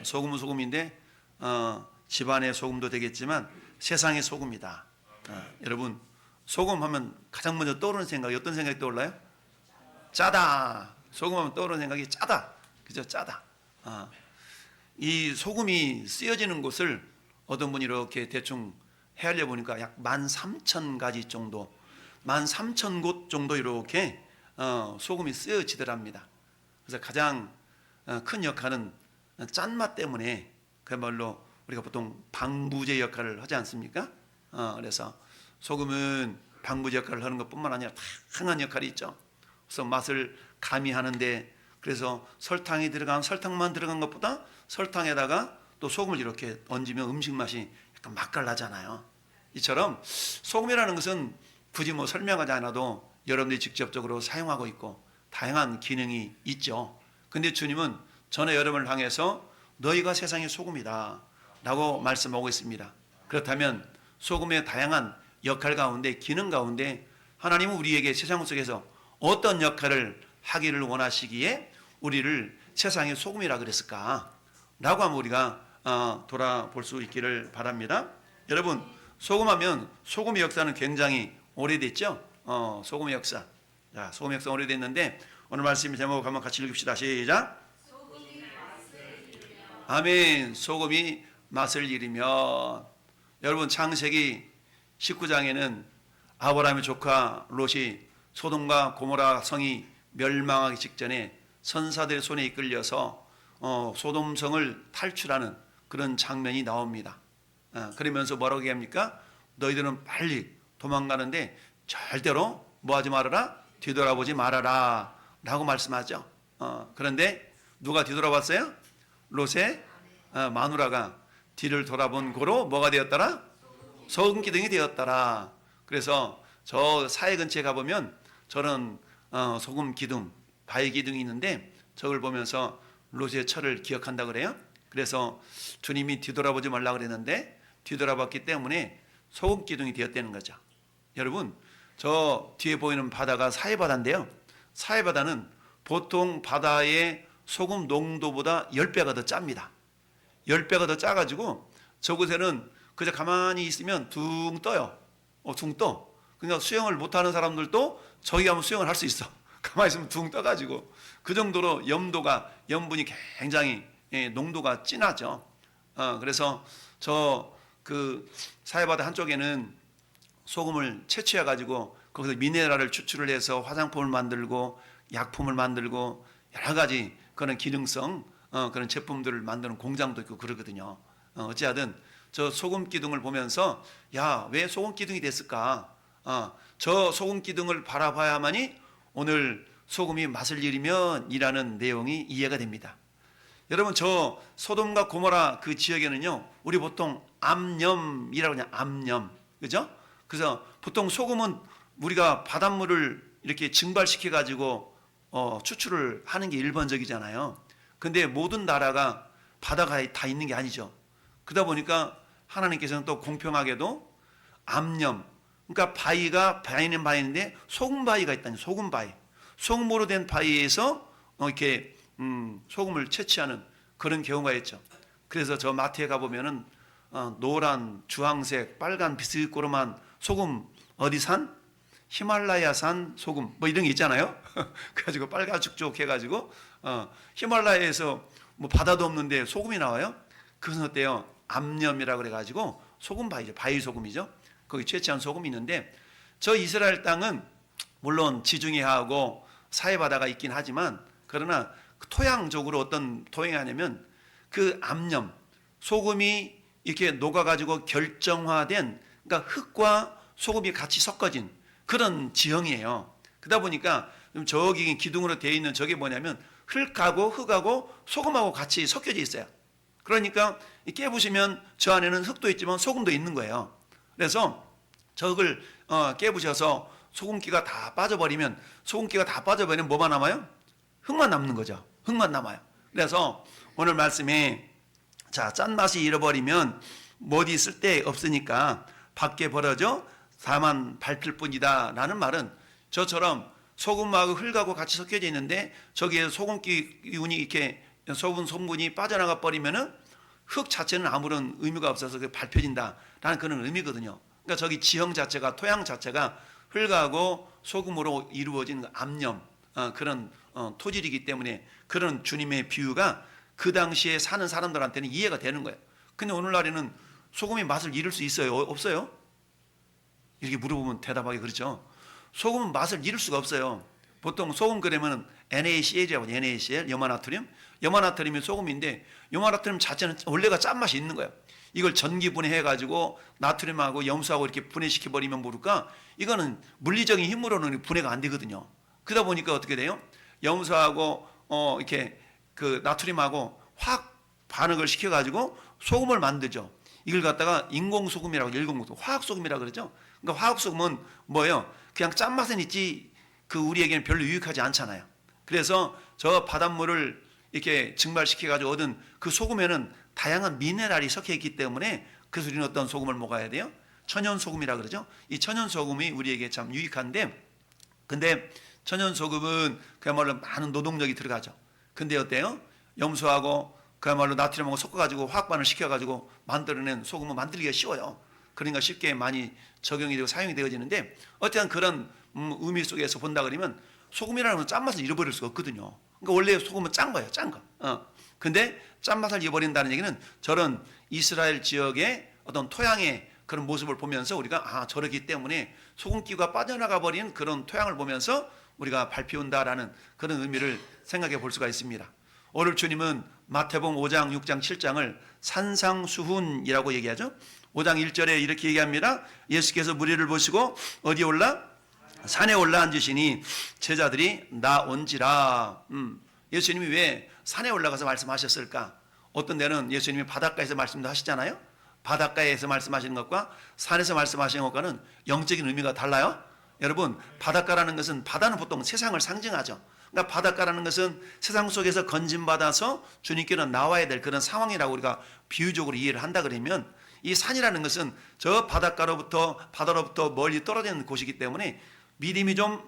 소금은 소금인데 집안의 소금도 되겠지만 세상의 소금이다. 여러분, 소금하면 가장 먼저 떠오르는 생각이 어떤 생각이 떠올라요? 짜다. 소금하면 떠오르는 생각이 짜다. 그죠? 짜다. 이 소금이 쓰여지는 곳을 어떤 분이 이렇게 대충 헤아려 보니까 약 13,000가지 정도, 13,000곳 정도 이렇게 소금이 쓰여지더랍니다. 그래서 가장 큰 역할은 짠맛 때문에 그야말로 우리가 보통 방부제 역할을 하지 않습니까? 그래서 소금은 방부제 역할을 하는 것뿐만 아니라 다양한 역할이 있죠. 그래서 맛을 가미하는데, 그래서 설탕이 들어간, 설탕만 들어간 것보다 설탕에다가 또 소금을 이렇게 얹으면 음식 맛이 약간 맛깔나잖아요. 이처럼 소금이라는 것은 굳이 뭐 설명하지 않아도 여러분들이 직접적으로 사용하고 있고 다양한 기능이 있죠. 근데 주님은 전에 여러분을 향해서 너희가 세상의 소금이다 라고 말씀하고 있습니다. 그렇다면 소금의 다양한 역할 가운데, 기능 가운데 하나님은 우리에게 세상 속에서 어떤 역할을 하기를 원하시기에 우리를 세상의 소금이라 그랬을까 라고 하면 우리가 돌아볼 수 있기를 바랍니다. 여러분, 소금하면 소금의 역사는 굉장히 오래됐죠. 소금의 역사. 자, 소금의 역사 오래됐는데 오늘 말씀 제목 한번 같이 읽읍시다. 시작. 아멘. 소금이 맛을 잃으면. 여러분, 창세기 19장에는 아브라함의 조카 롯이 소돔과 고모라 성이 멸망하기 직전에 선사들의 손에 이끌려서 소돔성을 탈출하는 그런 장면이 나옵니다. 그러면서 뭐라고 얘기합니까? 너희들은 빨리 도망가는데 절대로 뭐하지 말아라? 뒤돌아보지 말아라 라고 말씀하죠. 그런데 누가 뒤돌아봤어요? 롯의 마누라가 뒤를 돌아본 고로 뭐가 되었더라? 소금 기둥이 되었더라. 그래서 저 사해 근처에 가보면 저는 소금 기둥, 바위 기둥이 있는데 저걸 보면서 롯의 철을 기억한다 그래요. 그래서 주님이 뒤돌아보지 말라 그랬는데 뒤돌아봤기 때문에 소금 기둥이 되었다는 거죠. 여러분, 저 뒤에 보이는 바다가 사해바다인데요. 사해바다는 보통 바다의 소금 농도보다 10배가 더 짭니다. 10배가 더 짜가지고 저곳에는 그저 가만히 있으면 둥 떠요. 둥 떠. 그러니까 수영을 못하는 사람들도 저기 가면 수영을 할 수 있어. 가만히 있으면 둥 떠가지고 그 정도로 염분이 굉장히 농도가 진하죠. 그래서 저 그 사해바다 한쪽에는 소금을 채취해 가지고 거기서 미네랄을 추출을 해서 화장품을 만들고 약품을 만들고 여러 가지 그런 기능성 그런 제품들을 만드는 공장도 있고 그러거든요. 어찌하든 저 소금 기둥을 보면서 야, 왜 소금 기둥이 됐을까? 저 소금 기둥을 바라봐야만이 오늘 소금이 맛을 잃으면 이라는 내용이 이해가 됩니다. 여러분, 저 소돔과 고모라 그 지역에는요, 우리 보통 암염이라고 그냥 암염, 그죠? 그래서 보통 소금은 우리가 바닷물을 이렇게 증발시켜 가지고 추출을 하는 게 일반적이잖아요. 근데 모든 나라가 바다가 다 있는 게 아니죠. 그러다 보니까 하나님께서는 또 공평하게도 암염, 그러니까 바위는 바위인데 소금 바위가 있다니, 소금 바위. 소금으로 된 바위에서 이렇게 소금을 채취하는 그런 경우가 있죠. 그래서 저 마트에 가보면은 노란, 주황색, 빨간 비스꼬름한 소금, 어디산? 히말라야산 소금 뭐 이런 게 있잖아요. 그래가지고 빨가죽죽 해가지고 히말라야에서 뭐 바다도 없는데 소금이 나와요. 그것은 어때요? 암염이라고 그래가지고 소금 바위죠. 바위 소금이죠. 거기 채취한 소금이 있는데 저 이스라엘 땅은 물론 지중해하고 사해바다가 있긴 하지만 그러나 토양적으로 어떤 토양이 아니면 그 암염, 소금이 이렇게 녹아가지고 결정화된, 그러니까 흙과 소금이 같이 섞어진 그런 지형이에요. 그러다 보니까 저기 기둥으로 되어 있는 저게 뭐냐면 흙하고 소금하고 같이 섞여져 있어요. 그러니까 깨부시면 저 안에는 흙도 있지만 소금도 있는 거예요. 그래서 저걸 깨부셔서 소금기가 다 빠져버리면 뭐만 남아요? 흙만 남는 거죠. 흙만 남아요. 그래서 오늘 말씀에 자, 짠맛이 잃어버리면 뭐 어디 쓸 데 없으니까 밖에 버려져 다만 밟힐 뿐이다 라는 말은 저처럼 소금하고 흙하고 같이 섞여져 있는데 저기에 소금 기운이 이렇게 소금 성분이 빠져나가 버리면은 흙 자체는 아무런 의미가 없어서 밟혀진다라는 그런 의미거든요. 그러니까 저기 지형 자체가, 토양 자체가 흙하고 소금으로 이루어진 암염, 그런 토질이기 때문에 그런 주님의 비유가 그 당시에 사는 사람들한테는 이해가 되는 거예요. 근데 오늘날에는 소금이 맛을 잃을 수 있어요? 없어요? 이렇게 물어보면 대답하기 그렇죠. 소금은 맛을 잃을 수가 없어요. 보통 소금 그러면 NaCl이라고 해요. NaCl, 염화나트륨. 염화나트륨이 소금인데 염화나트륨 자체는 원래가 짠맛이 있는 거예요. 이걸 전기 분해해가지고 나트륨하고 염수하고 이렇게 분해시켜버리면 모를까? 이거는 물리적인 힘으로는 분해가 안 되거든요. 그러다 보니까 어떻게 돼요? 염수하고 이렇게 그 나트륨하고 화학 반응을 시켜가지고 소금을 만들죠. 이걸 갖다가 인공소금이라고, 인공소금, 화학소금이라고 그러죠. 그러니까 화학소금은 뭐예요? 그냥 짠맛은 있지 우리에게는 별로 유익하지 않잖아요. 그래서 저 바닷물을 이렇게 증발시켜가지고 얻은 그 소금에는 다양한 미네랄이 섞여 있기 때문에 그래서 우리는 어떤 소금을 먹어야 돼요? 천연소금이라 그러죠. 이 천연소금이 우리에게 참 유익한데, 근데 천연소금은 그야말로 많은 노동력이 들어가죠. 근데 어때요? 염수하고 그야말로 나트륨하고 섞어가지고 화학반을 시켜가지고 만들어낸 소금은 만들기가 쉬워요. 그러니까 쉽게 많이 적용이 되고 사용이 되어지는데, 어쨌든 그런 의미 속에서 본다 그러면 소금이라는 건 짠맛을 잃어버릴 수가 없거든요. 그러니까 원래 소금은 짠 거예요, 짠 거. 근데 짠맛을 잃어버린다는 얘기는 저런 이스라엘 지역의 어떤 토양의 그런 모습을 보면서 우리가 저러기 때문에 소금기가 빠져나가 버린 그런 토양을 보면서 우리가 밟혀온다라는 그런 의미를 생각해 볼 수가 있습니다. 오늘 주님은 마태복음 5장, 6장, 7장을 산상수훈이라고 얘기하죠. 5장 1절에 이렇게 얘기합니다. 예수께서 무리를 보시고 어디에 산에 올라 앉으시니 제자들이 나온지라. 예수님이 왜 산에 올라가서 말씀하셨을까? 어떤 데는 예수님이 바닷가에서 말씀도 하시잖아요. 바닷가에서 말씀하시는 것과 산에서 말씀하시는 것과는 영적인 의미가 달라요. 여러분, 바닷가라는 것은, 바다는 보통 세상을 상징하죠. 그러니까 바닷가라는 것은 세상 속에서 건진받아서 주님께로 나와야 될 그런 상황이라고 우리가 비유적으로 이해를 한다 그러면, 이 산이라는 것은 저 바다로부터 멀리 떨어져 있는 곳이기 때문에 믿음이 좀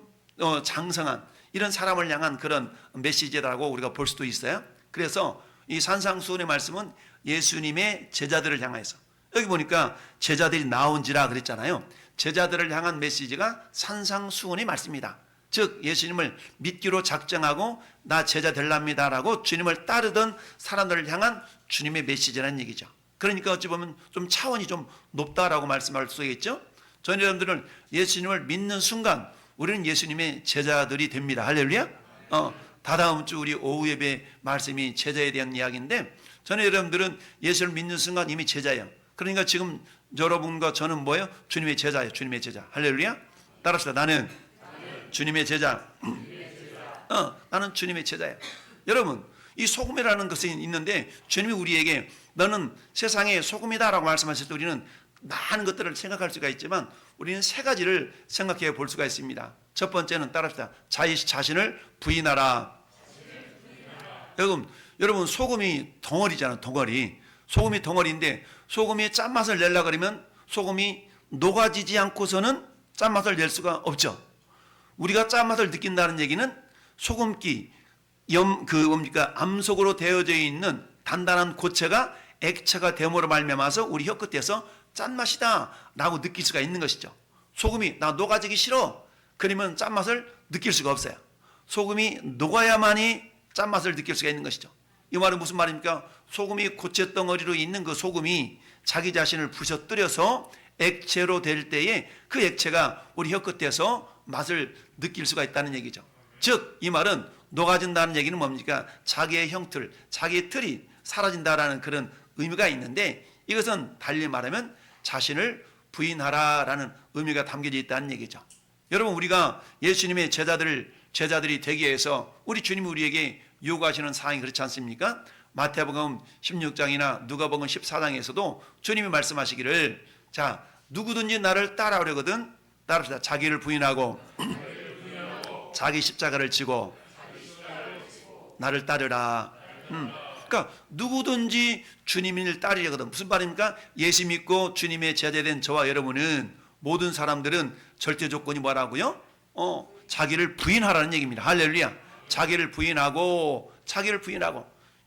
장성한 이런 사람을 향한 그런 메시지라고 우리가 볼 수도 있어요. 그래서 이 산상수훈의 말씀은 예수님의 제자들을 향해서, 여기 보니까 제자들이 나온지라 그랬잖아요. 제자들을 향한 메시지가 산상수훈의 말씀이다. 즉 예수님을 믿기로 작정하고 나 제자 될랍니다라고 주님을 따르던 사람들을 향한 주님의 메시지라는 얘기죠. 그러니까 어찌 보면 좀 차원이 좀 높다라고 말씀할 수 있겠죠. 저희 여러분들은 예수님을 믿는 순간 우리는 예수님의 제자들이 됩니다. 할렐루야. 다다음 주 우리 오후 예배 말씀이 제자에 대한 이야기인데, 저는 여러분들은 예수를 믿는 순간 이미 제자예요. 그러니까 지금 여러분과 저는 뭐예요? 주님의 제자예요. 주님의 제자. 할렐루야. 따라합시다. 나는 주님의 제자. 나는 주님의 제자예요. 여러분, 이 소금이라는 것이 있는데 주님이 우리에게 너는 세상의 소금이다라고 말씀하실 때 우리는 많은 것들을 생각할 수가 있지만 우리는 세 가지를 생각해 볼 수가 있습니다. 첫 번째는 따라합시다. 자신을 부인하라. 여러분 소금이 덩어리잖아요. 덩어리. 소금이 덩어리인데 소금이 짠맛을 내려고 그러면 소금이 녹아지지 않고서는 짠맛을 낼 수가 없죠. 우리가 짠맛을 느낀다는 얘기는 소금기, 암석으로 되어져 있는 단단한 고체가 액체가 됨으로 말미암아서 우리 혀 끝에서 짠맛이다 라고 느낄 수가 있는 것이죠. 소금이 나 녹아지기 싫어 그러면 짠맛을 느낄 수가 없어요. 소금이 녹아야만이 짠맛을 느낄 수가 있는 것이죠. 이 말은 무슨 말입니까? 소금이 고체 덩어리로 있는 그 소금이 자기 자신을 부셔뜨려서 액체로 될 때에 그 액체가 우리 혀 끝에서 맛을 느낄 수가 있다는 얘기죠. 즉 이 말은 녹아진다는 얘기는 뭡니까? 자기의 형틀, 자기의 틀이 사라진다라는 그런 의미가 있는데, 이것은 달리 말하면 자신을 부인하라라는 의미가 담겨져 있다는 얘기죠. 여러분, 우리가 예수님의 제자들이 되기 위해서 우리 주님이 우리에게 요구하시는 사항이 그렇지 않습니까? 마태복음 16장이나 누가복음 14장에서도 주님이 말씀하시기를, 자, 누구든지 나를 따라오려거든 따릅시다. 자기를 부인하고 자기 십자가를 지고 나를 따르라. 그러니까 누구든지 주님을 따르려거든. 무슨 말입니까? 예수 믿고 주님의 제자된 저와 여러분은, 모든 사람들은 절대 조건이 뭐라고요? 자기를 부인하라는 얘기입니다. 할렐루야. 자기를 부인하고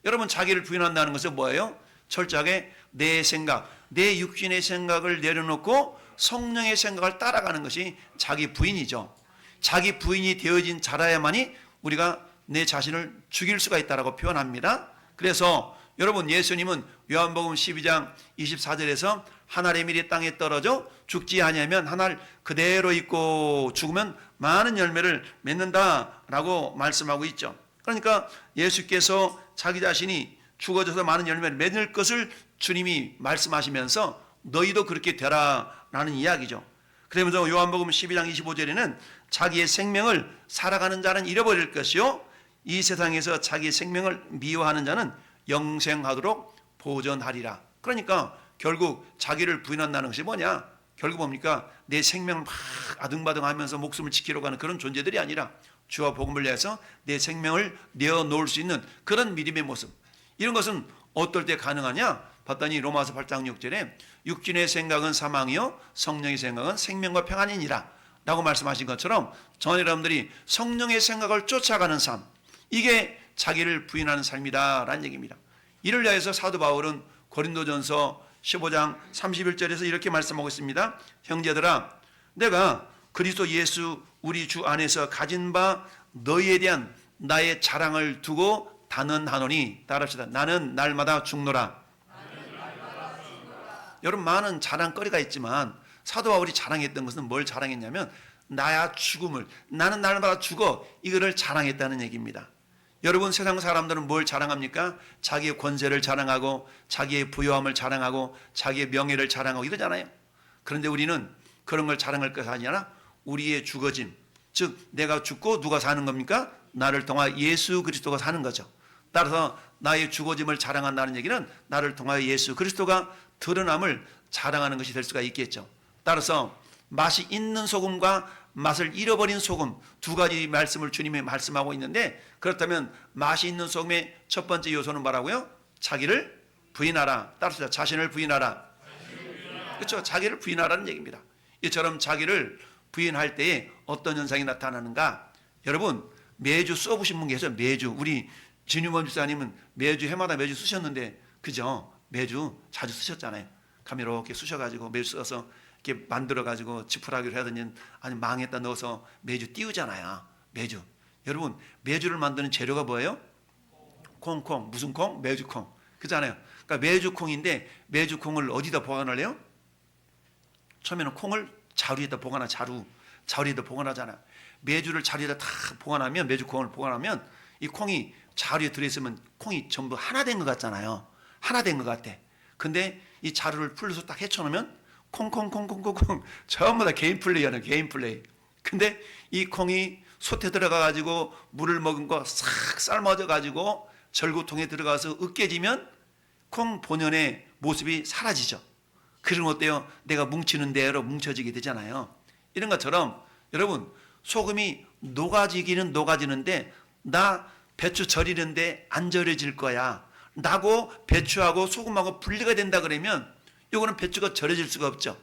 여러분 자기를 부인한다는 것은 뭐예요? 철저하게 내 생각, 내 육신의 생각을 내려놓고 성령의 생각을 따라가는 것이 자기 부인이죠. 자기 부인이 되어진 자라야만이 우리가 내 자신을 죽일 수가 있다라고 표현합니다. 그래서 여러분 예수님은 요한복음 12장 24절에서 한 알의 밀이 땅에 떨어져 죽지 아니하면 한 알 그대로 있고 죽으면 많은 열매를 맺는다라고 말씀하고 있죠. 그러니까 예수께서 자기 자신이 죽어져서 많은 열매를 맺을 것을 주님이 말씀하시면서 너희도 그렇게 되라라는 이야기죠. 그러면서 요한복음 12장 25절에는 자기의 생명을 살아가는 자는 잃어버릴 것이요 이 세상에서 자기의 생명을 미워하는 자는 영생하도록 보존하리라. 그러니까 결국 자기를 부인한다는 것이 뭐냐? 결국 뭡니까? 내 생명을 막 아등바등하면서 목숨을 지키려고 하는 그런 존재들이 아니라 주와 복음을 위해서 내 생명을 내어놓을 수 있는 그런 믿음의 모습. 이런 것은 어떨 때 가능하냐? 봤더니 로마서 8장 6절에 육신의 생각은 사망이요 성령의 생각은 생명과 평안이니라 라고 말씀하신 것처럼 전 여러분들이 성령의 생각을 쫓아가는 삶, 이게 자기를 부인하는 삶이다 라는 얘기입니다. 이를 위해서 사도 바울은 고린도전서 15장 31절에서 이렇게 말씀하고 있습니다. 형제들아, 내가 그리스도 예수 우리 주 안에서 가진 바 너희에 대한 나의 자랑을 두고 단언하노니, 따라합시다. 나는 날마다 죽노라. 여러분 많은 자랑거리가 있지만 사도 바울이 자랑했던 것은 뭘 자랑했냐면 나야 죽음을, 나는 날마다 죽어, 이거를 자랑했다는 얘기입니다. 여러분 세상 사람들은 뭘 자랑합니까? 자기의 권세를 자랑하고 자기의 부요함을 자랑하고 자기의 명예를 자랑하고 이러잖아요. 그런데 우리는 그런 걸 자랑할 것이 아니라 우리의 죽어짐, 즉 내가 죽고 누가 사는 겁니까? 나를 통하여 예수 그리스도가 사는 거죠. 따라서 나의 죽어짐을 자랑한다는 얘기는 나를 통하여 예수 그리스도가 드러남을 자랑하는 것이 될 수가 있겠죠. 따라서 맛이 있는 소금과 맛을 잃어버린 소금, 두 가지 말씀을 주님이 말씀하고 있는데, 그렇다면 맛이 있는 소금의 첫 번째 요소는 뭐라고요? 자기를 부인하라. 따라서 자신을 부인하라. 그렇죠? 자기를 부인하라는 얘기입니다. 이처럼 자기를 부인할 때에 어떤 현상이 나타나는가? 여러분 매주 써보신 분 계세요? 매주 우리 진유범 집사님은 매주 해마다 매주 쓰셨는데, 그죠? 매주 자주 쓰셨잖아요. 카메라 이렇게 쑤셔가지고 매주 써서 이렇게 만들어가지고 지푸라기를 하든지 아니 망에다 넣어서 매주 띄우잖아요. 매주. 여러분 매주를 만드는 재료가 뭐예요? 콩. 무슨 콩? 매주콩. 그잖아요. 그러니까 매주콩인데 매주콩을 어디다 보관을 해요? 처음에는 콩을 자루에다 보관하, 자루에다 보관하잖아요. 매주를 자루에다 다 보관하면, 매주콩을 보관하면 이 콩이 자루에 들어있으면 콩이 전부 하나 된 것 같잖아요. 하나 된 것 같아. 근데 이 자루를 풀려서 딱 헤쳐놓으면 콩 전부 다 개인 플레이하는 개인 플레이. 근데 이 콩이 솥에 들어가가지고 물을 먹은 거 싹 삶아져가지고 절구통에 들어가서 으깨지면 콩 본연의 모습이 사라지죠. 그러면 어때요? 내가 뭉치는 대로 뭉쳐지게 되잖아요. 이런 것처럼 여러분 소금이 녹아지기는 녹아지는데 나 배추 절이는데 안 절여질 거야 라고 배추하고 소금하고 분리가 된다 그러면 이거는 배추가 절여질 수가 없죠.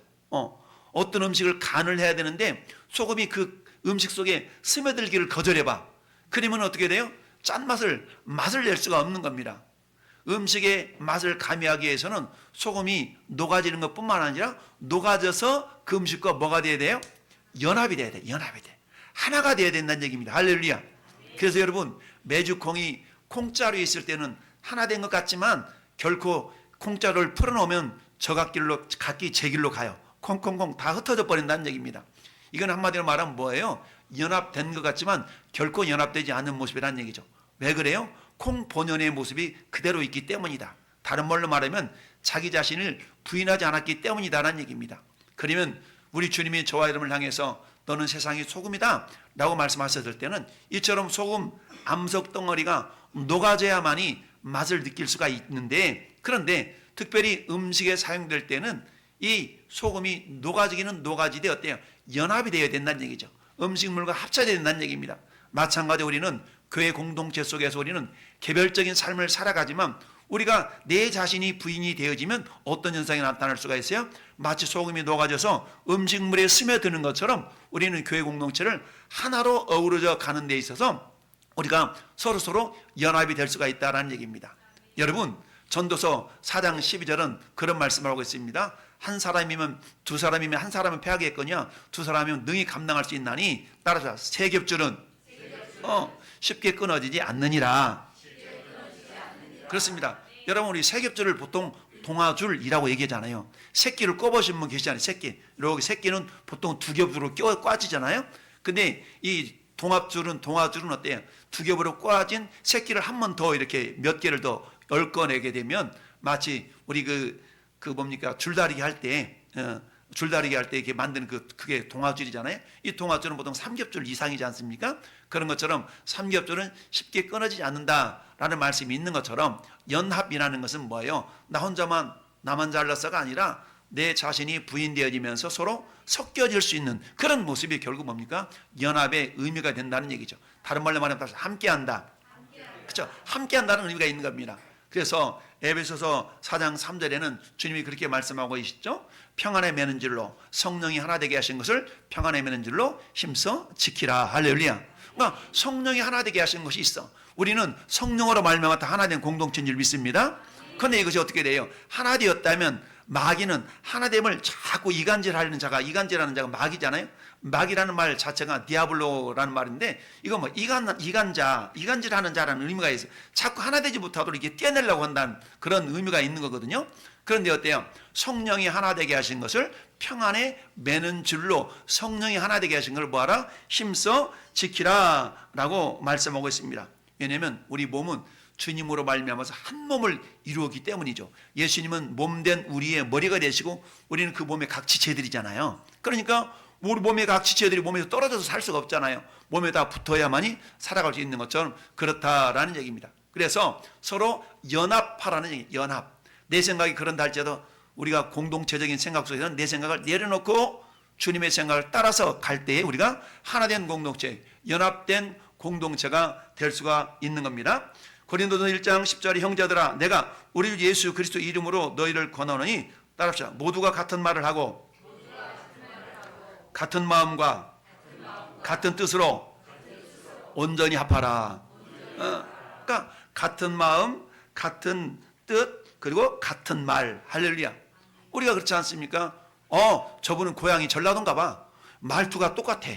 어떤 음식을 간을 해야 되는데 소금이 그 음식 속에 스며들기를 거절해봐. 그러면 어떻게 돼요? 맛을 낼 수가 없는 겁니다. 음식의 맛을 가미하기 위해서는 소금이 녹아지는 것뿐만 아니라 녹아져서 그 음식과 뭐가 돼야 돼요? 연합이 돼야 돼. 연합이 돼. 하나가 돼야 된다는 얘기입니다. 할렐루야. 그래서 여러분 매주콩이 콩자루에 있을 때는 하나 된 것 같지만 결코 콩자루를 풀어놓으면 저각길로 각기 제 길로 가요. 콩콩콩 다 흩어져 버린다는 얘기입니다. 이건 한마디로 말하면 뭐예요? 연합된 것 같지만 결코 연합되지 않는 모습이라는 얘기죠. 왜 그래요? 콩 본연의 모습이 그대로 있기 때문이다. 다른 말로 말하면 자기 자신을 부인하지 않았기 때문이다라는 얘기입니다. 그러면 우리 주님이 저와 여러분을 향해서 너는 세상의 소금이다 라고 말씀하셨을 때는 이처럼 소금 암석 덩어리가 녹아져야만이 맛을 느낄 수가 있는데, 그런데 특별히 음식에 사용될 때는 이 소금이 녹아지기는 녹아지되 어때요? 연합이 되어야 된다는 얘기죠. 음식물과 합쳐져야 된다는 얘기입니다. 마찬가지로 우리는 교회 공동체 속에서 우리는 개별적인 삶을 살아가지만 우리가 내 자신이 부인이 되어지면 어떤 현상이 나타날 수가 있어요? 마치 소금이 녹아져서 음식물에 스며드는 것처럼 우리는 교회 공동체를 하나로 어우러져 가는 데 있어서 우리가 서로 연합이 될 수가 있다는 얘기입니다. 여러분 전도서 4장 12절은 그런 말씀을 하고 있습니다. 한 사람이면 두 사람이면 한 사람은 패하겠거냐 두 사람이면 능히 감당할 수 있나니 따라서 세 겹줄은 쉽게 끊어지지 않느니라. 그렇습니다. 여러분 우리 세 겹줄을 보통 동아줄이라고 얘기하잖아요. 새끼를 꼽으신 분 계시잖아요. 새끼. 이렇게 새끼는 보통 두 겹으로 꽈지잖아요. 근데 이 동아줄은 어때요? 두 겹으로 꽈진 새끼를 한 번 더 이렇게 몇 개를 더 얽어내게 되면 마치 우리 뭡니까 줄다리기 할 때 이렇게 만드는 그게 동아줄이잖아요. 이 동아줄은 보통 3겹줄 이상이지 않습니까? 그런 것처럼 3겹줄은 쉽게 끊어지지 않는다라는 말씀이 있는 것처럼 연합이라는 것은 뭐예요? 나만 잘났어가 아니라 내 자신이 부인되어지면서 서로 섞여질 수 있는 그런 모습이 결국 뭡니까? 연합의 의미가 된다는 얘기죠. 다른 말로 말하면 함께한다. 그렇죠? 함께한다는 의미가 있는 겁니다. 그래서 에베소서 4장 3절에는 주님이 그렇게 말씀하고 계시죠. 평안에 매는 줄로 성령이 하나 되게 하신 것을 평안에 매는 줄로 힘써 지키라. 할렐루야. 그러니까 성령이 하나 되게 하신 것이 있어. 우리는 성령으로 말미암아 하나 된 공동체인 줄 믿습니다. 그런데 이것이 어떻게 돼요? 하나 되었다면 마귀는 하나됨을 자꾸 이간질하는 자가 마귀잖아요. 마귀라는 말 자체가 디아블로라는 말인데 이거 뭐 이간질하는 자라는 의미가 있어요. 자꾸 하나 되지 못하도록 이게 떼내려고 한다는 그런 의미가 있는 거거든요. 그런데 어때요? 성령이 하나 되게 하신 것을 평안에 매는 줄로 성령이 하나 되게 하신 걸 뭐하라? 힘써 지키라 라고 말씀하고 있습니다. 왜냐하면 우리 몸은 주님으로 말미암아서 한 몸을 이루었기 때문이죠. 예수님은 몸된 우리의 머리가 되시고 우리는 그 몸의 각 지체들이잖아요. 그러니까 우리 몸의 각 지체들이 몸에서 떨어져서 살 수가 없잖아요. 몸에 다 붙어야만이 살아갈 수 있는 것처럼 그렇다라는 얘기입니다. 그래서 서로 연합하라는 얘기, 연합. 내 생각이 그런다 할지라도 우리가 공동체적인 생각 속에서는 내 생각을 내려놓고 주님의 생각을 따라서 갈 때에 우리가 하나된 공동체, 연합된 공동체가 될 수가 있는 겁니다. 고린도서 1장 10절에 형제들아 내가 우리 주 예수 그리스도 이름으로 너희를 권하노니 따라합시다. 모두가 같은 말을 하고 같은 마음과 같은 뜻으로 온전히 합하라. 그러니까 같은 마음, 같은 뜻, 그리고 같은 말. 할렐루야. 우리가 그렇지 않습니까? 저분은 고향이 전라도인가 봐. 말투가 똑같아.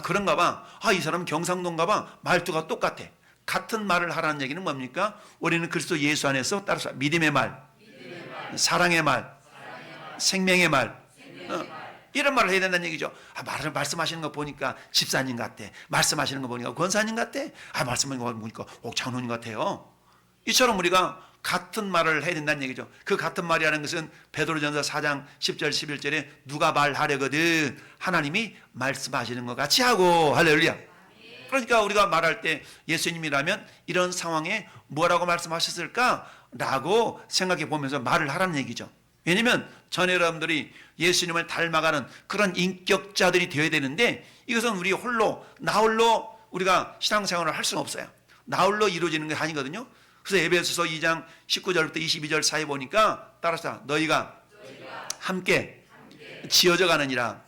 그런가 봐. 이 사람은 경상도인가 봐. 말투가 똑같아. 같은 말을 하라는 얘기는 뭡니까? 우리는 그리스도 예수 안에서 따라서 믿음의 말, 사랑의 말, 생명의 말, 이런 말을 해야 된다는 얘기죠. 말씀하시는 거 보니까 집사님 같아. 말씀하시는 거 보니까 권사님 같아. 말씀하시는 거 보니까 옥장로님 같아요. 이처럼 우리가 같은 말을 해야 된다는 얘기죠. 그 같은 말이라는 것은 베드로전서 4장 10절 11절에 누가 말하려거든 하나님이 말씀하시는 것 같이 하고. 할렐루야. 그러니까 우리가 말할 때 예수님이라면 이런 상황에 뭐라고 말씀하셨을까라고 생각해 보면서 말을 하라는 얘기죠. 왜냐하면 전에 여러분들이 예수님을 닮아가는 그런 인격자들이 되어야 되는데 이것은 우리 나 홀로 우리가 신앙생활을 할 수는 없어요. 나 홀로 이루어지는 게 아니거든요. 그래서 에베소서 2장 19절부터 22절 사이 보니까 따라서 너희가 함께 지어져 가느니라.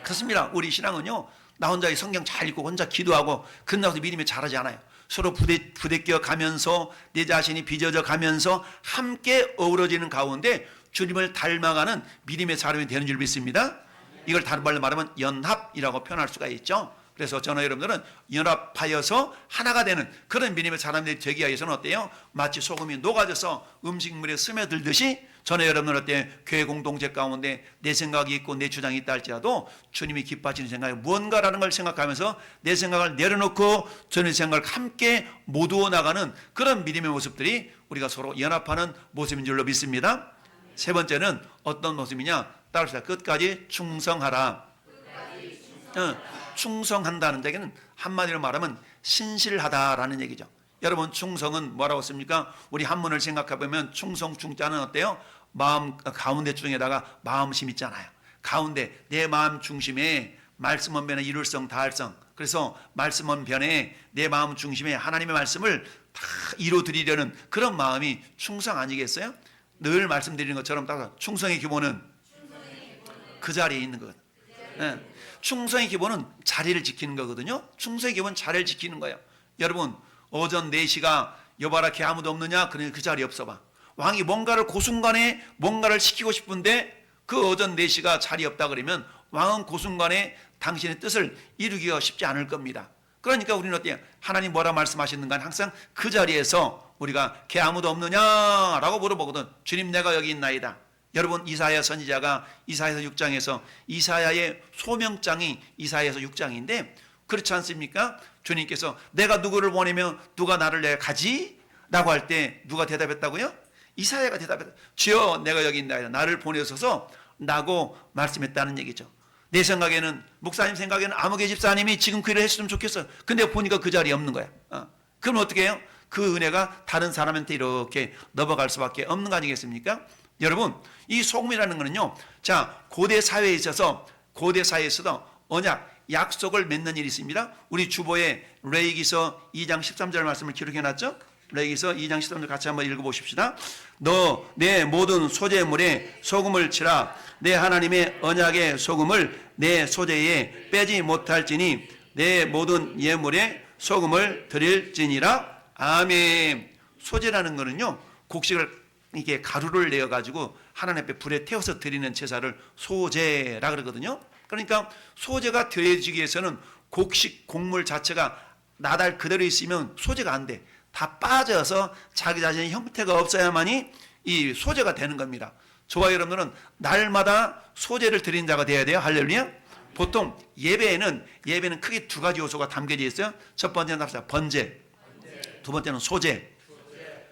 그렇습니다. 우리 신앙은요. 나 혼자 성경 잘 읽고 혼자 기도하고 끝나서 믿음이 잘하지 않아요. 서로 부대껴 가면서 내 자신이 빚어져 가면서 함께 어우러지는 가운데 주님을 닮아가는 믿음의 사람이 되는 줄 믿습니다. 이걸 다른 말로 말하면 연합이라고 표현할 수가 있죠. 그래서 저는 여러분들은 연합하여서 하나가 되는 그런 믿음의 사람들이 되기 위해서는 어때요? 마치 소금이 녹아져서 음식물에 스며들듯이 저는 여러분들 어때요? 교회 공동체 가운데 내 생각이 있고 내 주장이 있다 할지라도 주님이 기뻐하시는 생각이 무언가라는 걸 생각하면서 내 생각을 내려놓고 주님의 생각을 함께 모두어 나가는 그런 믿음의 모습들이 우리가 서로 연합하는 모습인 줄로 믿습니다. 세 번째는 어떤 모습이냐? 따라합시다. 끝까지 충성하라. 충성한다는 얘기는 한마디로 말하면 신실하다라는 얘기죠. 여러분 충성은 뭐라고 씁니까? 우리 한문을 생각해 보면 충성 충자는 어때요? 마음 가운데 중에다가 마음심 있잖아요. 가운데 내 마음 중심에 말씀 원변의 이룰성 다할성. 그래서 말씀 원변에 내 마음 중심에 하나님의 말씀을 다 이루어드리려는 그런 마음이 충성 아니겠어요? 늘 말씀드리는 것처럼 따라 충성의 기본은 그 자리에 있는 것. 충성의 기본은 자리를 지키는 거거든요. 충성의 기본은 자리를 지키는 거예요. 여러분 오전 4시가 여봐라 걔 아무도 없느냐? 그러니 그 자리에 없어봐. 왕이 뭔가를 그 순간에 뭔가를 시키고 싶은데 그 어전 내시가 자리에 없다 그러면 왕은 그 순간에 당신의 뜻을 이루기가 쉽지 않을 겁니다. 그러니까 우리는 어때요? 하나님 뭐라 말씀하시는가 항상 그 자리에서 우리가 걔 아무도 없느냐라고 물어보거든. 주님 내가 여기 있나이다. 여러분 이사야 선지자가 이사야서 6장에서 이사야의 소명장이 이사야서 6장인데 그렇지 않습니까? 주님께서 내가 누구를 보내면 누가 나를 내 가지? 라고 할 때 누가 대답했다고요? 이사야가 대답했다. 주여 내가 여기 있나이다. 나를 보내소서 라고 말씀했다는 얘기죠. 내 생각에는 목사님 생각에는 아무개 집사님이 지금 그 일을 했으면 좋겠어. 근데 보니까 그 자리에 없는 거야. 그럼 어떻게 해요? 그 은혜가 다른 사람한테 이렇게 넘어갈 수밖에 없는 거 아니겠습니까? 여러분 이 소금이라는 거는요. 자 고대 사회에 있어서 고대 사회에서도 언약 약속을 맺는 일이 있습니다. 우리 주보에 레위기서 2장 13절 말씀을 기록해놨죠. 레위기서 2장 13절 같이 한번 읽어보십시다. 너 내 모든 소재물에 소금을 치라. 내 하나님의 언약의 소금을 내 소재에 빼지 못할지니 내 모든 예물에 소금을 드릴지니라. 아멘. 소재라는 거는요. 곡식을 이게 가루를 내어 가지고 하나님 앞에 불에 태워서 드리는 제사를 소제라 그러거든요. 그러니까 소제가 드려지기 위해서는 곡식 곡물 자체가 나달 그대로 있으면 소제가 안 돼. 다 빠져서 자기 자신의 형태가 없어야만이 이 소제가 되는 겁니다. 저와 여러분들은 날마다 소제를 드린 자가 되어야 돼요. 할렐루야. 보통 예배에는 크게 두 가지 요소가 담겨져 있어요. 첫 번째는 번제, 두 번째는 소제.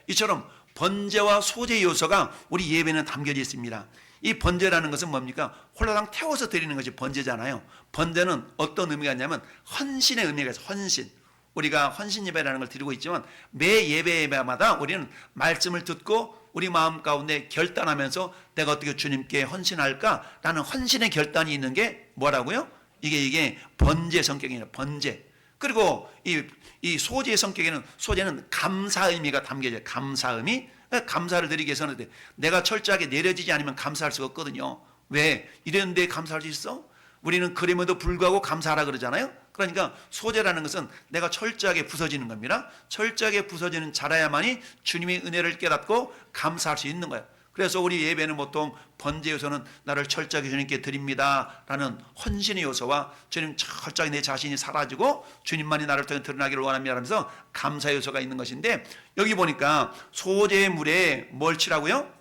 이처럼 번제와 소제 요소가 우리 예배는 담겨져 있습니다. 이 번제라는 것은 뭡니까? 홀라당 태워서 드리는 것이 번제잖아요. 번제는 어떤 의미가 있냐면 헌신의 의미가 있어요. 헌신. 우리가 헌신 예배라는 걸 드리고 있지만 매 예배마다 우리는 말씀을 듣고 우리 마음 가운데 결단하면서 내가 어떻게 주님께 헌신할까라는 헌신의 결단이 있는 게 뭐라고요? 이게 번제 성격이에요. 번제. 그리고 이 소제의 성격에는 소제는 감사 의미가 담겨져요. 감사 의미. 감사를 드리기 위해서는 내가 철저하게 내려지지 않으면 감사할 수가 없거든요. 왜? 이랬는데 감사할 수 있어? 우리는 그럼에도 불구하고 감사하라 그러잖아요. 그러니까 소제라는 것은 내가 철저하게 부서지는 겁니다. 철저하게 부서지는 자라야만이 주님의 은혜를 깨닫고 감사할 수 있는 거예요. 그래서 우리 예배는 보통 번제 요소는 나를 철저하게 주님께 드립니다 라는 헌신의 요소와 주님 철저하게 내 자신이 사라지고 주님만이 나를 통해 드러나기를 원합니다 하면서 감사 요소가 있는 것인데 여기 보니까 소제의 물에 뭘 치라고요?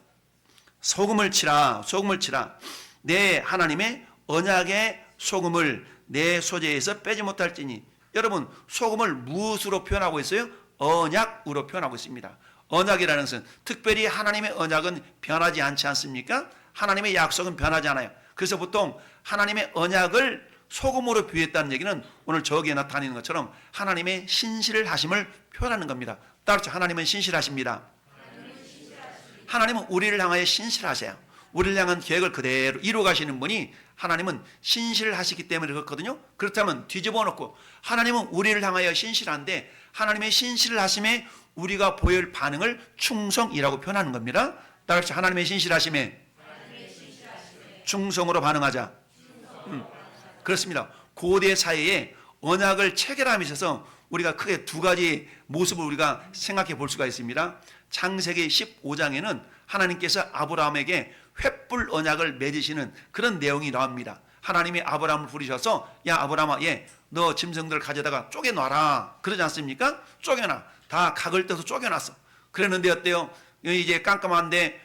소금을 치라. 소금을 치라. 내 하나님의 언약의 소금을 내 소재에서 빼지 못할지니. 여러분 소금을 무엇으로 표현하고 있어요? 언약으로 표현하고 있습니다. 언약이라는 것은 특별히 하나님의 언약은 변하지 않지 않습니까? 하나님의 약속은 변하지 않아요. 그래서 보통 하나님의 언약을 소금으로 비유했다는 얘기는 오늘 저기에 나타나는 것처럼 하나님의 신실을 하심을 표현하는 겁니다. 따라서 하나님은 신실하십니다. 하나님은 우리를 향하여 신실하세요. 우리를 향한 계획을 그대로 이루어 가시는 분이 하나님은 신실하시기 때문에 그렇거든요. 그렇다면 뒤집어 놓고 하나님은 우리를 향하여 신실한데 하나님의 신실을 하심에 우리가 보일 반응을 충성이라고 표현하는 겁니다. 따라서 하나님의 신실하심에 충성으로 반응하자. 그렇습니다. 고대 사회에 언약을 체결함에 있어서 우리가 크게 두 가지 모습을 우리가 생각해 볼 수가 있습니다. 창세기 15장에는 하나님께서 아브라함에게 횃불 언약을 맺으시는 그런 내용이 나옵니다. 하나님이 아브라함을 부르셔서 야 아브라함아 너 짐승들 가져다가 쪼개놔라 그러지 않습니까? 쪼개놔. 다 각을 떼서 쪼개놨어. 그랬는데 어때요? 이제 깜깜한데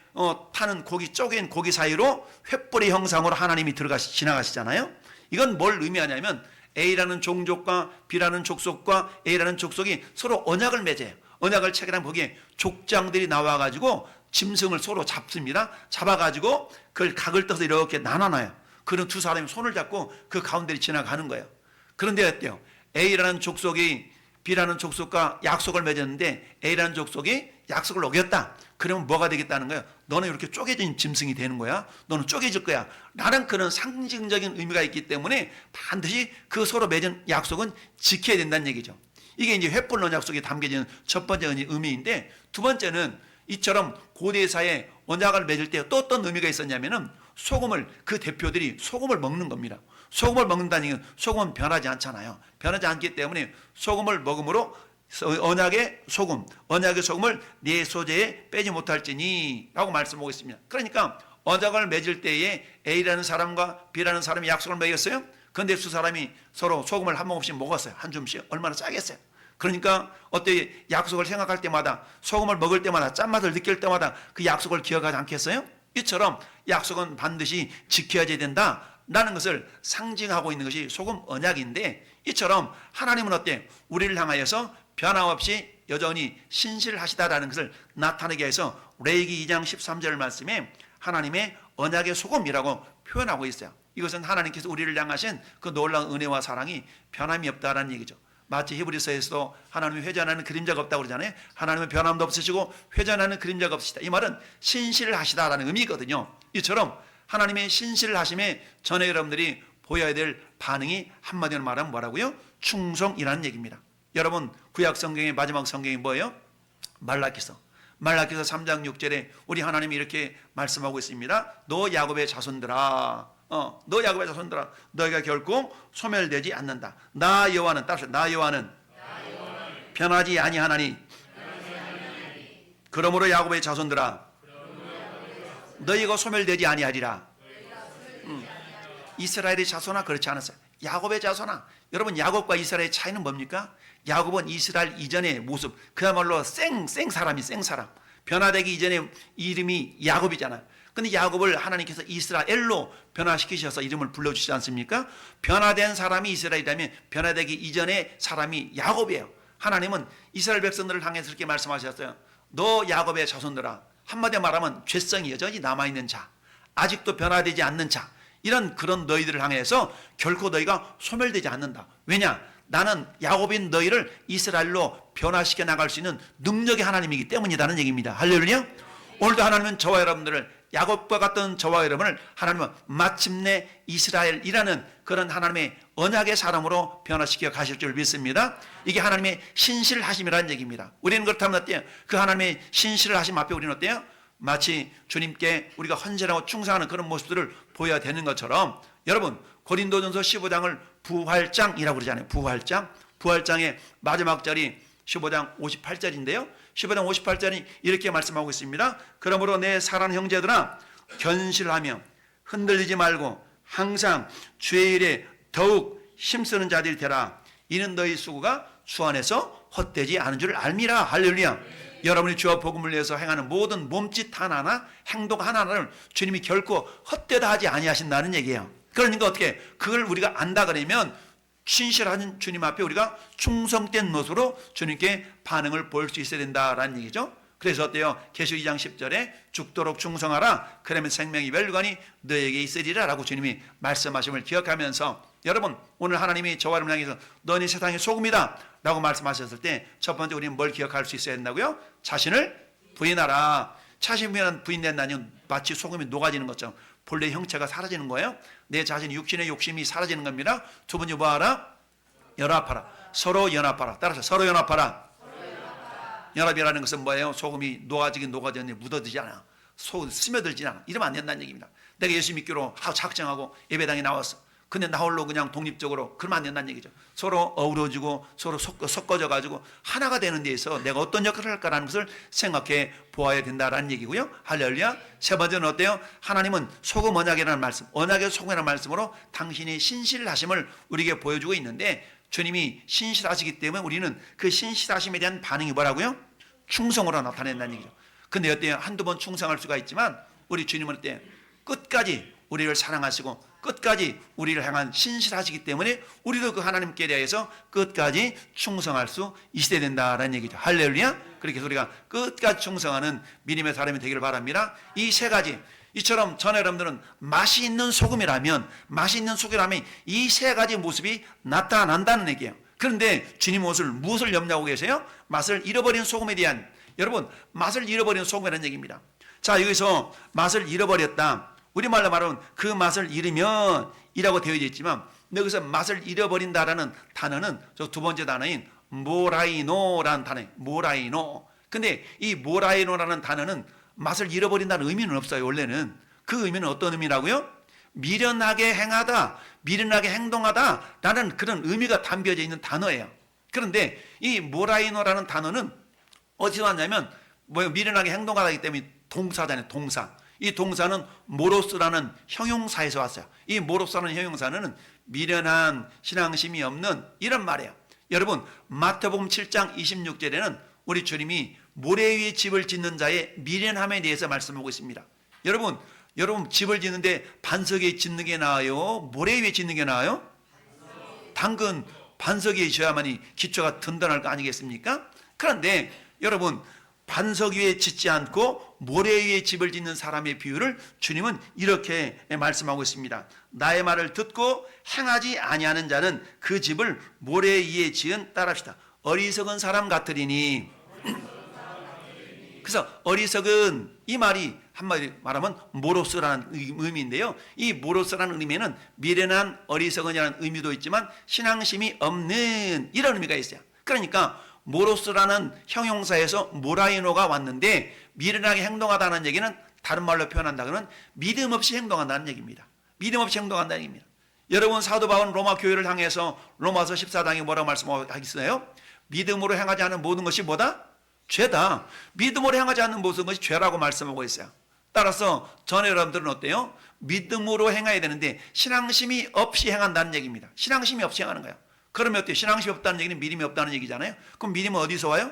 타는 고기 쪼갠 고기 사이로 횃불의 형상으로 하나님이 지나가시잖아요. 이건 뭘 의미하냐면 A라는 종족과 B라는 족속과 A라는 족속이 서로 언약을 맺어요. 언약을 체결한 거기에 족장들이 나와가지고 짐승을 서로 잡습니다. 잡아가지고 그걸 각을 떠서 이렇게 나눠놔요. 그런 두 사람이 손을 잡고 그 가운데를 지나가는 거예요. 그런데 어때요? A라는 족속이 B라는 족속과 약속을 맺었는데 A라는 족속이 약속을 어겼다. 그러면 뭐가 되겠다는 거예요? 너는 이렇게 쪼개진 짐승이 되는 거야. 너는 쪼개질 거야. 라는 그런 상징적인 의미가 있기 때문에 반드시 그 서로 맺은 약속은 지켜야 된다는 얘기죠. 이게 이제 횃불 언약 속에 담겨지는 첫 번째 의미인데 두 번째는 이처럼 고대사에 언약을 맺을 때 또 어떤 의미가 있었냐면은 소금을 그 대표들이 소금을 먹는 겁니다. 소금을 먹는다는 얘기는 소금은 변하지 않잖아요. 변하지 않기 때문에 소금을 먹음으로 언약의 소금, 언약의 소금을 네 소재에 빼지 못할지니 라고 말씀하고 있습니다. 그러니까 언약을 맺을 때에 A라는 사람과 B라는 사람이 약속을 맺었어요. 그런데 두 사람이 서로 소금을 한 모금씩 먹었어요. 한 줌씩. 얼마나 짜겠어요. 그러니까 어때, 약속을 생각할 때마다, 소금을 먹을 때마다, 짠맛을 느낄 때마다 그 약속을 기억하지 않겠어요? 이처럼 약속은 반드시 지켜야지 된다 라는 것을 상징하고 있는 것이 소금 언약인데, 이처럼 하나님은 어때? 우리를 향하여서 변함없이 여전히 신실하시다라는 것을 나타내게 해서 레위기 2장 13절 말씀에 하나님의 언약의 소금이라고 표현하고 있어요. 이것은 하나님께서 우리를 향하신 그 놀라운 은혜와 사랑이 변함이 없다라는 얘기죠. 마치 히브리서에서도 하나님이 회전하는 그림자가 없다고 그러잖아요. 하나님은 변함도 없으시고 회전하는 그림자가 없으시다. 이 말은 신실하시다라는 의미거든요. 이처럼 하나님의 신실하심에 전에 여러분들이 보여야 될 반응이 한마디로 말하면 뭐라고요? 충성이라는 얘기입니다. 여러분, 구약 성경의 마지막 성경이 뭐예요? 말라기서 3장 6절에 우리 하나님이 이렇게 말씀하고 있습니다. 너 야곱의 자손들아, 너 야곱의 자손들아, 너희가 결코 소멸되지 않는다. 나 여호와는, 따라서 나 여호와는 변하지 아니하나니, 그러므로 야곱의 자손들아, 너희가 소멸되지 아니하리라. 이스라엘의 자손아 그렇지 않았어요. 야곱의 자손아. 여러분, 야곱과 이스라엘의 차이는 뭡니까? 야곱은 이스라엘 이전의 모습, 그야말로 생 사람이 생 사람. 변화되기 이전의 이름이 야곱이잖아요. 근데 야곱을 하나님께서 이스라엘로 변화시키셔서 이름을 불러주시지 않습니까? 변화된 사람이 이스라엘이라면 변화되기 이전의 사람이 야곱이에요. 하나님은 이스라엘 백성들을 향해서 이렇게 말씀하셨어요. 너 야곱의 자손들아. 한마디로 말하면 죄성이 여전히 남아있는 자, 아직도 변화되지 않는 자, 이런 그런 너희들을 향해서 결코 너희가 소멸되지 않는다. 왜냐? 나는 야곱인 너희를 이스라엘로 변화시켜 나갈 수 있는 능력의 하나님이기 때문이라는 얘기입니다. 할렐루야. 오늘도 하나님은 저와 여러분들을, 야곱과 같은 저와 여러분을 하나님은 마침내 이스라엘이라는 그런 하나님의 언약의 사람으로 변화시켜 가실 줄 믿습니다. 이게 하나님의 신실하심이라는 얘기입니다. 우리는 그렇다면 어때요? 그 하나님의 신실하심 앞에 우리는 어때요? 마치 주님께 우리가 헌신하고 충성하는 그런 모습들을 보여야 되는 것처럼, 여러분, 고린도전서 15장을 부활장이라고 그러잖아요. 부활장의 마지막 절이 15장 58절인데요. 15장 58절이 이렇게 말씀하고 있습니다. 그러므로 내 사랑하는 형제들아, 견실하며 흔들리지 말고 항상 주의 일에 더욱 힘쓰는 자들이 되라. 이는 너희 수고가 주 안에서 헛되지 않은 줄 알미라. 할렐루야. 여러분이 주와 복음을 위해서 행하는 모든 몸짓 하나나 행동 하나를 주님이 결코 헛되다 하지 아니하신다는 얘기예요. 그러니까 어떻게 그걸 우리가 안다 그러면 신실한 주님 앞에 우리가 충성된 모습으로 주님께 반응을 보일 수 있어야 된다라는 얘기죠. 그래서 어때요? 계시록 2장 10절에 죽도록 충성하라. 그러면 생명이 멸관이 너에게 있으리라 라고 주님이 말씀하심을 기억하면서, 여러분, 오늘 하나님이 저와 여러분을 향해서 너는 세상의 소금이다 라고 말씀하셨을 때 첫 번째 우리는 뭘 기억할 수 있어야 된다고요? 자신을 부인하라. 자신 부인된다니 마치 소금이 녹아지는 것처럼 본래 형체가 사라지는 거예요. 내 자신 육신의 욕심이 사라지는 겁니다. 두 번째 뭐하라? 연합하라. 서로 연합하라. 따라서 서로 연합하라. 연합이라는 것은 뭐예요? 소금이 녹아지긴 녹아졌는데 묻어들지 않아. 스며들지 않아. 이러면 안 된다는 얘기입니다. 내가 예수 믿기로 작정하고 예배당에 나왔어. 근데 나 홀로 그냥 독립적으로, 그러면 안 된다는 얘기죠. 서로 어우러지고 서로 섞어져 가지고 하나가 되는 데에서 내가 어떤 역할을 할까라는 것을 생각해 보아야 된다라는 얘기고요. 할렐루야. 세 번째는 어때요? 하나님은 소금 언약이라는 말씀, 언약의 소금이라는 말씀으로 당신의 신실하심을 우리에게 보여주고 있는데, 주님이 신실하시기 때문에 우리는 그 신실하심에 대한 반응이 뭐라고요? 충성으로 나타낸다는 얘기죠. 근데 어때요? 한두 번 충성할 수가 있지만 우리 주님은 어때요? 끝까지 우리를 사랑하시고 끝까지 우리를 향한 신실하시기 때문에 우리도 그 하나님께 대해서 끝까지 충성할 수 있어야 된다라는 얘기죠. 할렐루야. 그렇게 해서 우리가 끝까지 충성하는 믿음의 사람이 되기를 바랍니다. 이 세 가지, 이처럼 전에 여러분들은 맛이 있는 소금이라면 이 세 가지 모습이 나타난다는 얘기예요. 그런데 주님 무엇을 염려하고 계세요? 맛을 잃어버린 소금에 대한, 여러분, 맛을 잃어버린 소금이라는 얘기입니다. 자, 여기서 맛을 잃어버렸다, 우리말로 말하면 그 맛을 잃으면 이라고 되어 있지만, 여기서 맛을 잃어버린다라는 단어는 저 두 번째 단어인 모라이노라는 단어예요. 모라이노. 근데 이 모라이노라는 단어는 맛을 잃어버린다는 의미는 없어요. 원래는 그 의미는 어떤 의미라고요? 미련하게 행하다, 미련하게 행동하다 라는 그런 의미가 담겨져 있는 단어예요. 그런데 이 모라이노라는 단어는 어디서 왔냐면 미련하게 행동하기 때문에 동사잖아요. 동사. 이 동사는 모로스라는 형용사에서 왔어요. 이 모로스라는 형용사는 미련한, 신앙심이 없는 이런 말이에요. 여러분, 마태복음 7장 26절에는 우리 주님이 모래 위에 집을 짓는 자의 미련함에 대해서 말씀하고 있습니다. 여러분 집을 짓는데 반석 위에 짓는 게 나아요? 모래 위에 짓는 게 나아요? 당근 반석 위에 지어야만이 기초가 든든할 거 아니겠습니까? 그런데 여러분, 반석 위에 짓지 않고 모래 위에 집을 짓는 사람의 비유를 주님은 이렇게 말씀하고 있습니다. 나의 말을 듣고 행하지 아니하는 자는 그 집을 모래 위에 지은 따라합시다. 어리석은 사람 같으리니. 그래서 어리석은, 이 말이 한마디로 말하면 모로스라는 의미인데요. 이 모로스라는 의미에는 미련한, 어리석은이라는 의미도 있지만 신앙심이 없는 이런 의미가 있어요. 그러니까 모로스라는 형용사에서 모라이노가 왔는데 미련하게 행동하다는 얘기는 다른 말로 표현한다면 믿음 없이 행동한다는 얘기입니다. 믿음 없이 행동한다는 얘기입니다. 여러분, 사도 바울은 로마 교회를 향해서 로마서 14장에 뭐라고 말씀하겠어요? 믿음으로 행하지 않은 모든 것이 뭐다? 죄다. 믿음으로 행하지 않는 모든 것이 죄라고 말씀하고 있어요. 따라서 저는 여러분들은 어때요? 믿음으로 행해야 되는데 신앙심이 없이 행한다는 얘기입니다. 신앙심이 없이 행하는 거예요. 그러면 어때요? 신앙심이 없다는 얘기는 믿음이 없다는 얘기잖아요. 그럼 믿음은 어디서 와요?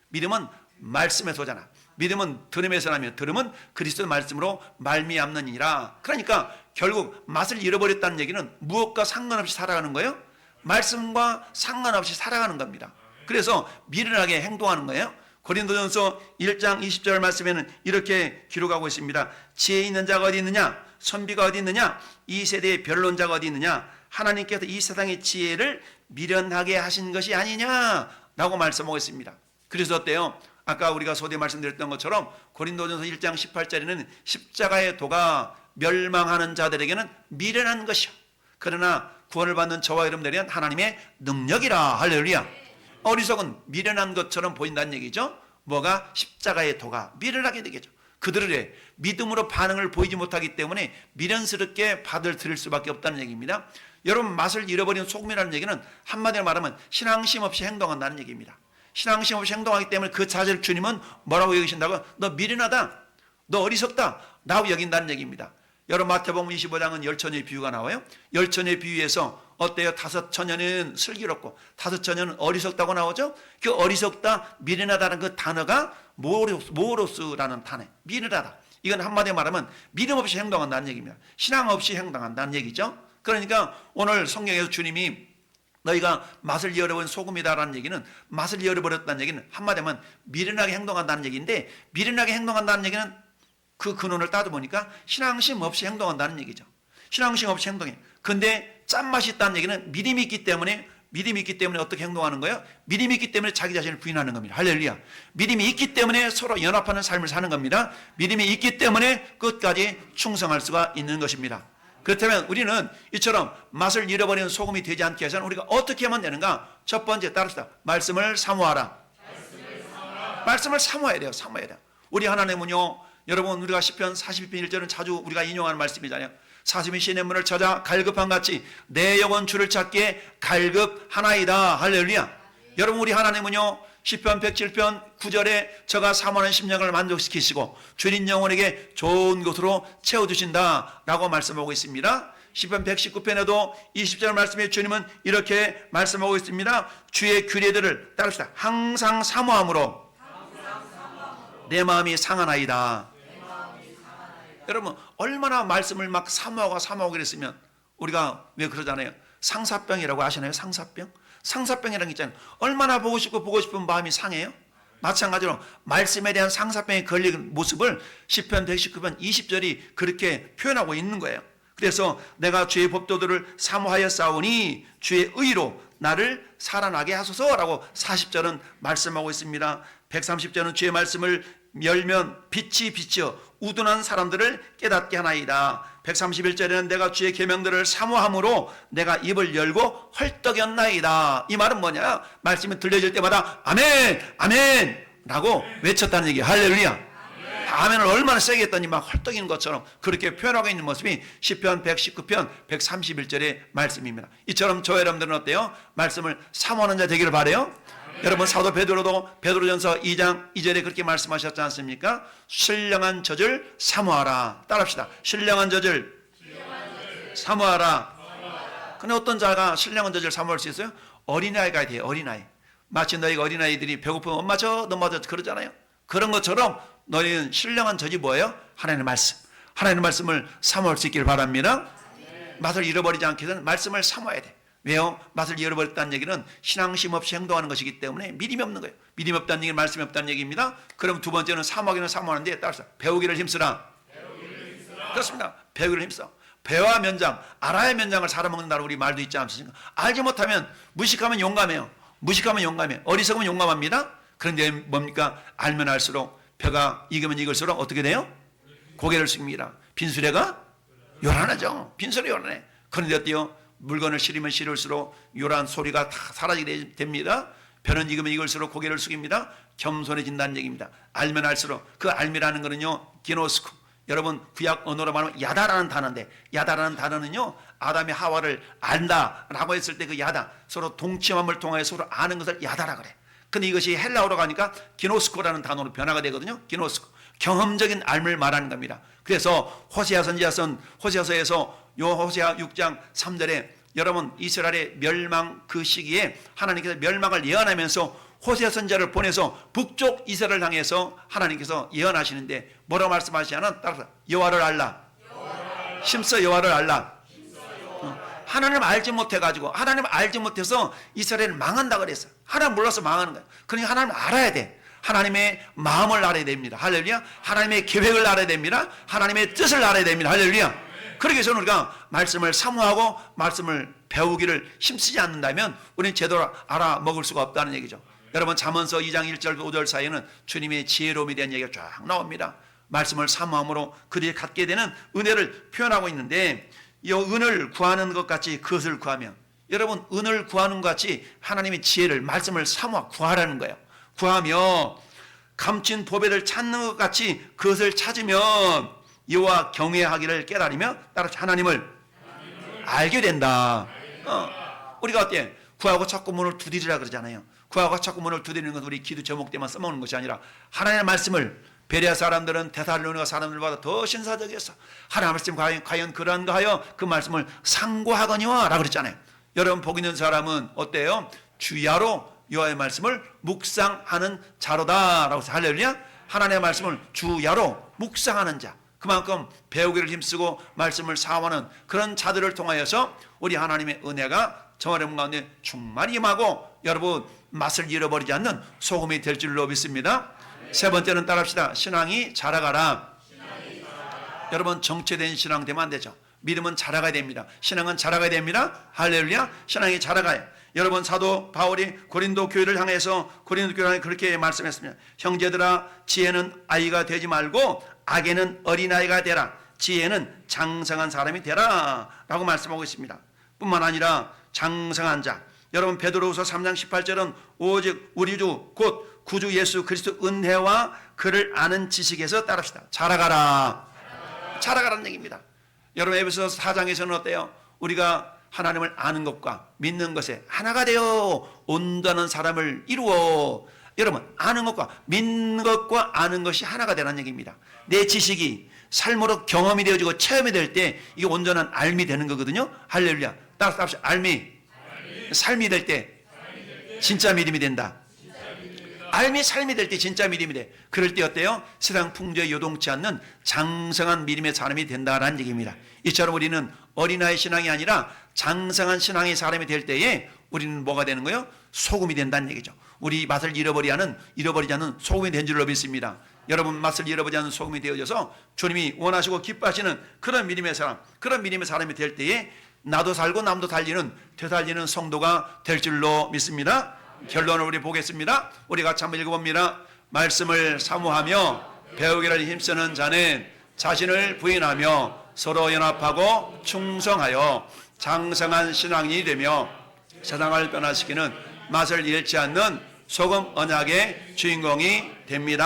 믿음은 말씀에서 오잖아. 믿음은 들음에서 나며 들음은 그리스도의 말씀으로 말미암느니라. 그러니까 결국 맛을 잃어버렸다는 얘기는 무엇과 상관없이 살아가는 거예요? 말씀과 상관없이 살아가는 겁니다. 그래서 미련하게 행동하는 거예요. 고린도전서 1장 20절 말씀에는 이렇게 기록하고 있습니다. 지혜 있는 자가 어디 있느냐? 선비가 어디 있느냐? 이 세대의 변론자가 어디 있느냐? 하나님께서 이 세상의 지혜를 미련하게 하신 것이 아니냐라고 말씀하고 있습니다. 그래서 어때요? 아까 우리가 소대 말씀드렸던 것처럼 고린도전서 1장 18절에는 십자가의 도가 멸망하는 자들에게는 미련한 것이요, 그러나 구원을 받는 저와 여러분들에게는 하나님의 능력이라. 할렐루야. 어리석은 미련한 것처럼 보인다는 얘기죠. 뭐가? 십자가의 도가 미련하게 되겠죠. 그들의 믿음으로 반응을 보이지 못하기 때문에 미련스럽게 받아들일 수밖에 없다는 얘기입니다. 여러분, 맛을 잃어버린 소금이라는 얘기는 한마디로 말하면 신앙심 없이 행동한다는 얘기입니다. 신앙심 없이 행동하기 때문에 그 자체를 주님은 뭐라고 여기신다고? 너 미련하다, 너 어리석다 라고 여긴다는 얘기입니다. 여러분, 마태복음 25장은 열처녀의 비유가 나와요. 열처녀의 비유에서 어때요? 5처녀는 슬기롭고 5처녀는 어리석다고 나오죠. 그 어리석다, 미련하다는 그 단어가 모로스라는 단어. 미련하다, 이건 한마디로 말하면 믿음 없이 행동한다는 얘기입니다. 신앙 없이 행동한다는 얘기죠. 그러니까 오늘 성경에서 주님이 너희가 맛을 잃어버린 소금이다라는 얘기는, 맛을 잃어버렸다는 얘기는 한마디로 하면 미련하게 행동한다는 얘기인데, 미련하게 행동한다는 얘기는 그 근원을 따져보니까 신앙심 없이 행동한다는 얘기죠. 신앙심 없이 행동해. 근데 짠맛이 있다는 얘기는 믿음이 있기 때문에 어떻게 행동하는 거예요? 믿음이 있기 때문에 자기 자신을 부인하는 겁니다. 할렐루야. 믿음이 있기 때문에 서로 연합하는 삶을 사는 겁니다. 믿음이 있기 때문에 끝까지 충성할 수가 있는 것입니다. 그렇다면 우리는 이처럼 맛을 잃어버리는 소금이 되지 않게 해서는 우리가 어떻게 하면 되는가? 첫 번째, 따릅시다. 말씀을 사모하라. 말씀을 사모해야 돼요. 사모해야 돼요. 우리 하나님은요, 여러분, 우리가 시편 42편 1절은 자주 우리가 인용하는 말씀이잖아요. 사슴이 시냇물을 찾아 갈급한 같이 내 영혼 주를 찾기에 갈급하나이다. 할렐루야. 여러분, 우리 하나님은요, 시편 107편 9절에 저가 사모하는 심령을 만족시키시고 주인 영혼에게 좋은 것으로 채워주신다 라고 말씀하고 있습니다. 시편 119편에도 20절 말씀에 주님은 이렇게 말씀하고 있습니다. 주의 규례들을 따릅시다. 항상 사모함으로 내 마음이 상하나이다. 여러분, 얼마나 말씀을 막 사모하고 그랬으면 우리가 왜 그러잖아요. 상사병이라고 아시나요? 상사병이라는 게 있잖아요. 얼마나 보고 싶은 마음이 상해요. 마찬가지로 말씀에 대한 상사병에 걸린 모습을 시편 119편 20절이 그렇게 표현하고 있는 거예요. 그래서 내가 주의 법도들을 사모하여 싸우니 주의 의로 나를 살아나게 하소서라고 40절은 말씀하고 있습니다. 130절은 주의 말씀을 열면 빛이 비치어 우둔한 사람들을 깨닫게 하나이다. 131절에는 내가 주의 계명들을 사모함으로 내가 입을 열고 헐떡였나이다. 이 말은 뭐냐? 말씀이 들려질 때마다 아멘 아멘 라고 외쳤다는 얘기예요. 할렐루야. 아멘을 얼마나 세게 했더니 막 헐떡이는 것처럼 그렇게 표현하고 있는 모습이 시편 119편 131절의 말씀입니다. 이처럼 저 여러분들은 어때요? 말씀을 사모하는 자 되기를 바라요. 여러분 사도 베드로도 베드로전서 2장 2절에 그렇게 말씀하셨지 않습니까? 신령한 젖을 사모하라. 따라합시다. 신령한 젖을 사모하라. 근데 어떤 자가 신령한 젖을 사모할 수 있어요? 어린아이가 돼요. 어린아이. 마치 너희가 어린아이들이 배고프면 엄마 줘, 엄마 줘 그러잖아요. 그런 것처럼 너희는 신령한 젖이 뭐예요? 하나님의 말씀. 하나님의 말씀을 사모할 수 있기를 바랍니다. 맛을 잃어버리지 않기 위해서는 말씀을 사모해야 돼. 왜요? 맛을 잃어버렸다는 얘기는 신앙심 없이 행동하는 것이기 때문에 믿음이 없는 거예요. 믿음이 없다는 얘기는 말씀이 없다는 얘기입니다. 그럼 두 번째는 사모하기는 사모하는데 따라서 배우기를 힘쓰라. 그렇습니다. 배우기를 힘써. 배와 면장, 알아야 면장을 살아먹는다는 우리 말도 있지 않습니까? 알지 못하면 무식하면 용감해요. 무식하면 용감해. 어리석으면 용감합니다. 그런데 뭡니까? 알면 알수록 벼가 익으면 익을수록 어떻게 돼요? 고개를 숙입니다. 빈수레가 요란하죠. 빈수레 요란해. 그런데 어때요? 물건을 실으면 실을수록 요란 소리가 다 사라지게 됩니다. 벼는 익으면 익을수록 고개를 숙입니다. 겸손해진다는 얘기입니다. 알면 알수록 그 알미라는 거는요 기노스쿠. 여러분 구약 언어로 말하면 야다라는 단어인데 야다라는 단어는요 아담이 하와를 안다라고 했을 때 그 야다 서로 동침함을 통하여 서로 아는 것을 야다라 그래. 근데 이것이 헬라어로 가니까 기노스코라는 단어로 변화가 되거든요. 기노스코. 경험적인 알을 말하는 겁니다. 그래서 호세아 선지자선 호세아서에서 요 호세아 6장 3절에 여러분 이스라엘의 멸망 그 시기에 하나님께서 멸망을 예언하면서 호세아 선지자를 보내서 북쪽 이스라엘을 향해서 하나님께서 예언하시는데 뭐라고 말씀하시냐면 따라서 여호와를 알라. 힘써 여호와를 알라. 하나님을 알지 못해가지고 하나님을 알지 못해서 이스라엘은 망한다 그랬어요. 하나님 몰라서 망하는 거예요. 그러니까 하나님을 알아야 돼. 하나님의 마음을 알아야 됩니다. 할렐루야. 하나님의 계획을 알아야 됩니다. 하나님의 뜻을 알아야 됩니다. 할렐루야. 그렇게 해서 우리가 말씀을 사모하고 말씀을 배우기를 힘쓰지 않는다면 우리는 제대로 알아먹을 수가 없다는 얘기죠. 여러분 잠언서 2장 1절 5절 사이에는 주님의 지혜로움에 대한 얘기가 쫙 나옵니다. 말씀을 사모함으로 그들이 갖게 되는 은혜를 표현하고 있는데 이 은을 구하는 것 같이 그것을 구하면 여러분 은을 구하는 것 같이 하나님의 지혜를 말씀을 사모하고 구하라는 거예요. 구하며 감춘 보배를 찾는 것 같이 그것을 찾으면 여호와 경외하기를 깨달으며 따라 하나님을 알게 된다. 우리가 어때? 구하고 찾고 문을 두드리라 그러잖아요. 구하고 찾고 문을 두드리는 건 우리 기도 제목 때만 써먹는 것이 아니라 하나님의 말씀을 베레아 사람들은 데살로니가 사람들보다 더 신사적이었어. 하나님의 말씀 과연 그러한가 하여 그 말씀을 상고하거니와 라고 그랬잖아요. 여러분 복 있는 사람은 어때요? 주야로 여호와의 말씀을 묵상하는 자로다라고 해서 할렐루야. 하나님의 말씀을 주야로 묵상하는 자. 그만큼 배우기를 힘쓰고 말씀을 사모하는 그런 자들을 통하여서 우리 하나님의 은혜가 저 여러분 가운데 충만히 임하고 여러분 맛을 잃어버리지 않는 소금이 될 줄로 믿습니다. 세 번째는 따라합시다. 신앙이 자라가라. 여러분 정체된 신앙 되면 안 되죠. 믿음은 자라가야 됩니다. 신앙은 자라가야 됩니다. 할렐루야. 신앙이 자라가요. 여러분 사도 바울이 고린도 교회를 향해서 그렇게 말씀했습니다. 형제들아 지혜는 아이가 되지 말고 악에는 어린아이가 되라. 지혜는 장성한 사람이 되라 라고 말씀하고 있습니다. 뿐만 아니라 장성한 자. 여러분 베드로후서 3장 18절은 오직 우리 주 곧 구주 예수 그리스도 은혜와 그를 아는 지식에서 따릅시다. 자라가라. 자라가라는 얘기입니다. 여러분 에베소서 4장에서는 어때요? 우리가 하나님을 아는 것과 믿는 것에 하나가 되어 온전한 사람을 이루어. 여러분 아는 것과 믿는 것과 아는 것이 하나가 되라는 얘기입니다. 내 지식이 삶으로 경험이 되어지고 체험이 될 때 이게 온전한 알미 되는 거거든요. 할렐루야. 따라서 알미. 삶이 될 때 진짜 믿음이 된다. 알미 삶이 될 때 진짜 믿음이 돼. 그럴 때 어때요? 세상 풍조에 요동치 않는 장성한 믿음의 사람이 된다라는 얘기입니다. 이처럼 우리는 어린아이 신앙이 아니라 장성한 신앙의 사람이 될 때에 우리는 뭐가 되는 거예요? 소금이 된다는 얘기죠. 우리 맛을 잃어버리지 않는 소금이 된 줄로 믿습니다. 여러분 맛을 잃어버리지 않는 소금이 되어져서 주님이 원하시고 기뻐하시는 그런 믿음의 사람, 그런 믿음의 사람이 될 때에 나도 살고 남도 되살리는 성도가 될 줄로 믿습니다. 결론을 우리 보겠습니다. 우리 같이 한번 읽어봅니다. 말씀을 사모하며 배우기를 힘쓰는 자는 자신을 부인하며 서로 연합하고 충성하여 장성한 신앙이 되며 세상을 변화시키는 맛을 잃지 않는 소금 언약의 주인공이 됩니다.